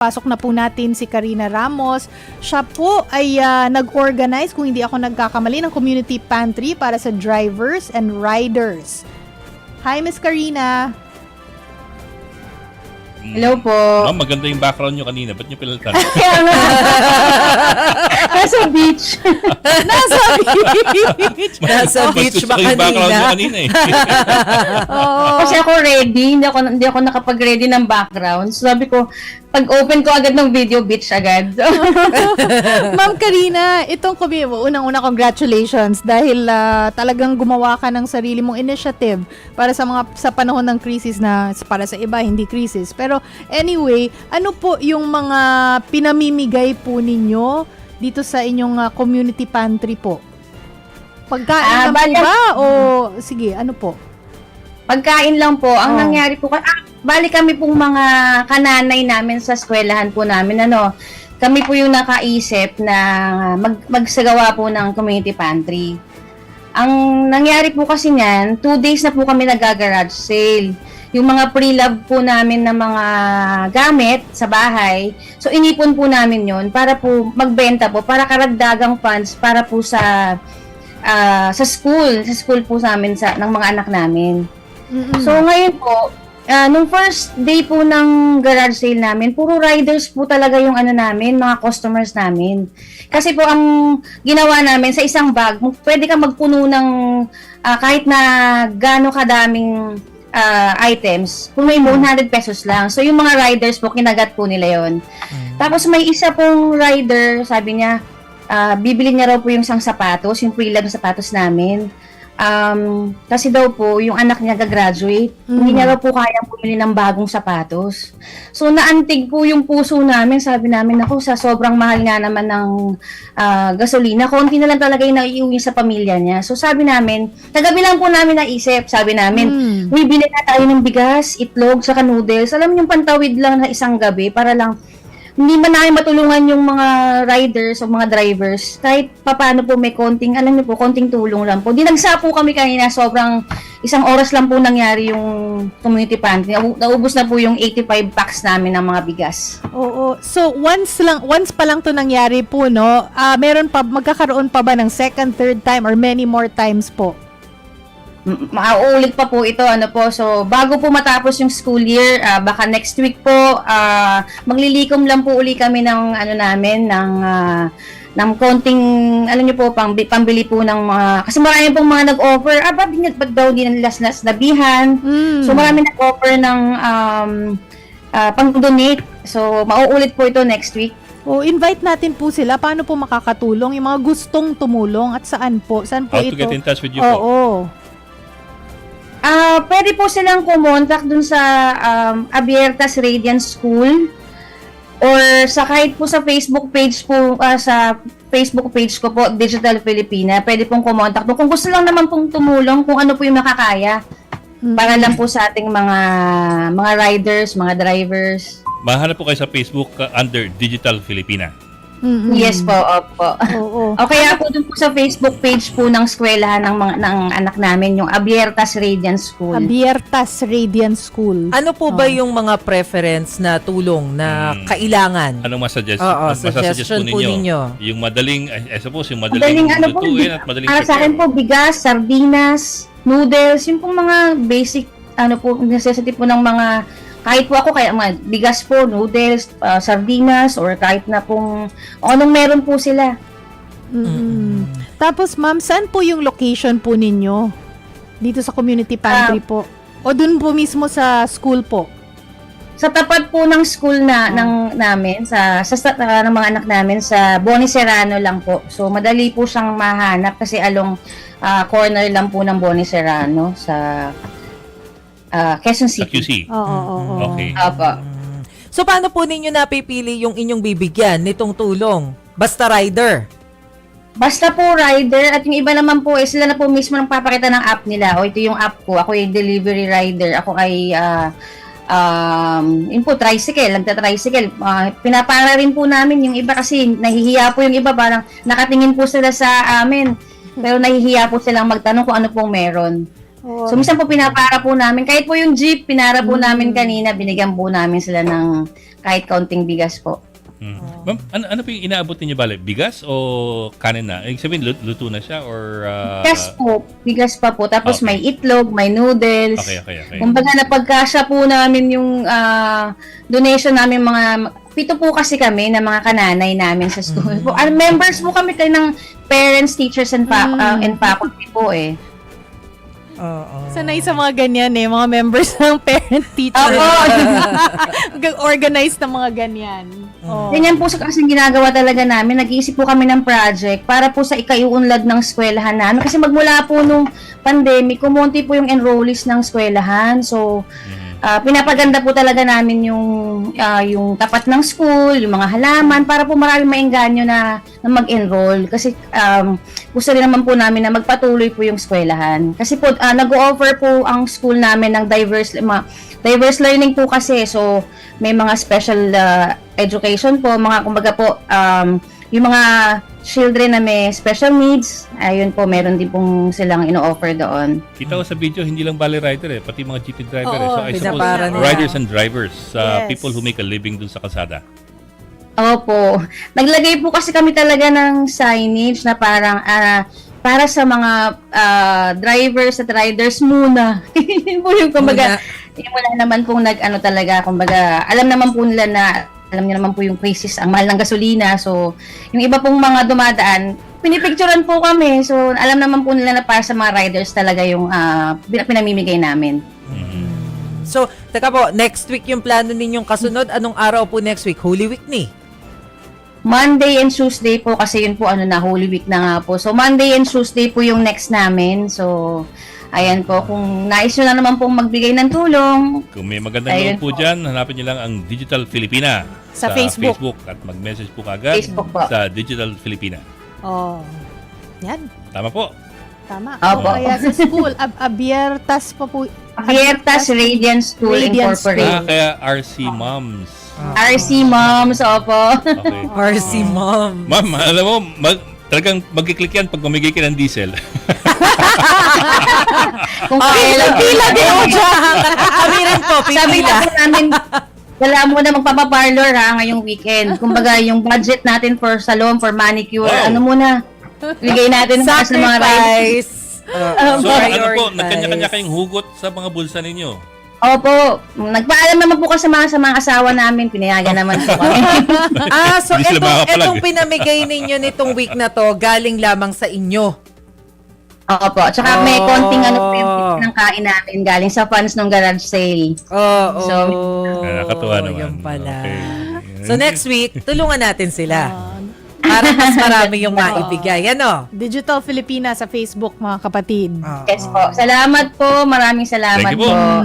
Pasok na po natin si Karina Ramos. Siya po ay nag-organize, kung hindi ako nagkakamali, ng community pantry para sa drivers and riders. Hi, Miss Karina. Hello po. Ma'am, maganda yung background nyo kanina. Ba't nyo pinalitan? Kaya nga. Nasa beach. Nasa beach. Nasa beach ba yung background nyo kanina? kanina eh. Oh. Kasi ako ready. Hindi ako nakapag-ready ng background. So sabi ko, pag open ko agad ng video, beach agad. Ma'am Karina, itong unang-una congratulations dahil talagang gumawa ka ng sarili mong initiative para sa panahon ng crisis na para sa iba hindi crisis. Pero anyway, ano po yung mga pinamimigay po ninyo dito sa inyong community pantry po? Pagkain lang po ba o sige, ano po? Pagkain lang po. Ang nangyari po, bali kami pong mga kananay namin sa eskwelahan po namin, kami po yung nakaisip na magsagawa po ng community pantry. Ang nangyari po kasi niyan, 2 days na po kami nag-garage sale. Yung mga pre-love po namin na mga gamit sa bahay, so inipon po namin yon para po magbenta po, para karagdagang funds para po sa school po sa amin, ng mga anak namin. Mm-mm. So ngayon po, nung first day po ng garage sale namin, puro riders po talaga yung namin, mga customers namin. Kasi po ang ginawa namin sa isang bag, pwede ka magpuno ng kahit na gaano kadaming items, kung may 100 pesos lang. So yung mga riders po, kinagat po nila yon. Tapos may isa pong rider, sabi niya, bibili niya raw po yung isang sapatos, yung pre-love na sapatos namin. Kasi daw po, yung anak niya gagraduate, hindi niya raw po kayang bumili ng bagong sapatos. So, naantig po yung puso namin. Sabi namin, ako, sa sobrang mahal nga naman ng gasolina, konti na lang talaga yung naiuwi sa pamilya niya. So, sabi namin, kagabi lang po namin naisip, sabi namin, bibili na tayo ng bigas, itlog, saka noodles. Alam niyo, yung pantawid lang na isang gabi para lang hindi man namin matulungan yung mga riders o mga drivers. Kahit papaano po may konting, alam niyo po, konting tulong lang po. Dinagsa po kami kanina, sobrang isang oras lang po nangyari yung community pantry. Naubos na po yung 85 packs namin ng mga bigas. Oo. So once pa lang to nangyari po, no? Magkakaroon pa ba ng second, third time or many more times po? Mauulit pa po ito, so bago po matapos yung school year, baka next week po, maglilikom lang po uli kami ng namin ng konting, alam niyo po, pambili po ng mga, kasi marami pong mga nag-offer, ba't daw di nila nabihan. So marami nag-offer ng pang-donate. So mauulit po ito next week. Invite natin po sila. Paano po makakatulong? Yung mga gustong tumulong at saan po? Saan po How ito? to get in touch with you Oo. po? Pwede po silang kumontak dun sa Abiertas Radiant School or sa kahit po sa Facebook page po, sa Facebook page ko po, Digital Filipina. Pwede pong kumontak doon. Kung gusto lang naman pong tumulong, kung ano po yung makakaya. Para lang po sa ating mga riders, mga drivers. Mahanap po kayo sa Facebook under Digital Filipina. Yes po, opo. Oo. O kaya po dun po sa Facebook page po ng eskwelahan ng anak namin, yung Abiertas Radiant School. Abiertas Radiant School. Ano po ba yung mga preference na tulong na kailangan? Anong masuggest? Suggestion po ninyo. Yung madaling, I suppose, yung Madaling madaling po, lutuin at madaling para sa akin po, bigas, sardinas, noodles, yung pong mga basic, necessity po ng mga, kahit po ako, kaya mga bigas po, noodles, sardinas, or kahit na pong, anong meron po sila. Tapos ma'am, saan po yung location po ninyo? Dito sa community pantry po? O dun po mismo sa school po? Sa tapat po ng school namin, ng mga anak namin, sa Boni Serrano lang po. So, madali po siyang mahanap kasi along corner lang po ng Boni Serrano sa Quezon sa City. QC. Oo. Okay. Opo. So paano po ninyo napipili yung inyong bibigyan nitong tulong? Basta rider? Basta po rider, at yung iba naman po, sila na po mismo nang papakita ng app nila. O ito yung app ko, ako yung delivery rider, ako ay yun po, tricycle, nagta-tricycle. Pinapara rin po namin yung iba kasi nahihiya po yung iba, parang nakatingin po sila sa amin. Pero nahihiya po silang magtanong kung ano pong meron. So, minsan po pinapara po namin. Kahit po yung jeep, pinara po namin kanina, binigyan po namin sila ng kahit kaunting bigas po. Ma'am, ano po yung inaabot niyo bale? Bigas o kanin na? Ibig sabihin, luto na siya or... Bigas pa po. Tapos Okay. may itlog, may noodles. Okay. Kumbaga napagkasya po namin yung donation namin mga 7 po kasi kami na mga kananay namin sa school. Members po kami kayo ng parents, teachers, and faculty po eh. Oo. Sanay sa mga ganyan mga members ng parent teacher. Organized na mga ganyan. Oh. Ganyan po sa kasing ginagawa talaga namin. Nag-iisip po kami ng project para po sa ikaiunlad ng eskwelahan namin. Kasi magmula po nung pandemic, kumonti po yung enrollees ng eskwelahan. So, pinapaganda po talaga namin yung tapat ng school, yung mga halaman, para po marami maengganyo na mag-enroll. Kasi gusto rin naman po namin na magpatuloy po yung eskwelahan. Kasi po, nag-o-offer po ang school namin ng diverse learning po kasi. So, may mga special education po, mga kumbaga po, yung mga children na may special needs, ayun po, meron din pong silang ino-offer doon. Kita ko sa video, hindi lang bali rider pati mga jeepney driver Oo, So I suppose pinapara nila. riders and drivers, Yes. people who make a living dun sa kalsada. Opo. Naglagay po kasi kami talaga ng signage na parang para sa mga drivers at riders muna. Yun po yung kumbaga, wala naman pong talaga, kumbaga, alam naman po nila na, alam niyo naman po yung crisis, ang mahal ng gasolina. So, yung iba pong mga dumadaan, pinipicturean po kami. So, alam naman po nila na para sa mga riders talaga yung pinamimigay namin. So, teka po, next week yung plano ninyong kasunod. Anong araw po next week? Holy Week ni. Monday and Tuesday po kasi yun po Holy Week na nga po. So Monday and Tuesday po yung next namin. So ayan po, kung nais nyo na naman pong magbigay ng tulong. Kung may magandang Ayun loob po dyan, hanapin nyo lang ang Digital Filipina Sa Facebook. at mag-message po kagad Facebook po. sa Digital Filipina. Oh. Yan. Tama po. Tama. Opo. Kaya sa school, abiertas pa po. Abiertas Radiant School Radiant Incorporated. Kaya RC Moms. RC Moms, opo. Okay. RC Mom. Ma'am, alam mo, talagang magkiklik yan pag mamigay ka ng diesel. Kung kailan Pila din ako dyan. Kami rin po, Sabi pipila. nga po namin, wala muna magpapaparlor ngayong weekend. Kumbaga, yung budget natin for salon, for manicure, Wow. ano muna, bigay natin para sa mga riders. Sacrifice. So, ano po, Prioritize. nagkanya-kanya kayong hugot sa mga bulsa ninyo. Opo, nagpaalam naman po kasi sa mga asawa namin, pinayagan naman po kami. So Hindi sila makakapalag. etong pinamigay ninyo nitong week na to, galing lamang sa inyo. Opo, tsaka may Oh. konting po yung tips ng kain natin galing sa funds ng garage sale. Oo. So, Nakakatuwa naman. Yun pala. Okay. So next week, tulungan natin sila. Para mas marami yung maibigay. Ano? Digital Filipina sa Facebook, mga kapatid. Yes po. Salamat po. Maraming salamat Thank you po. po.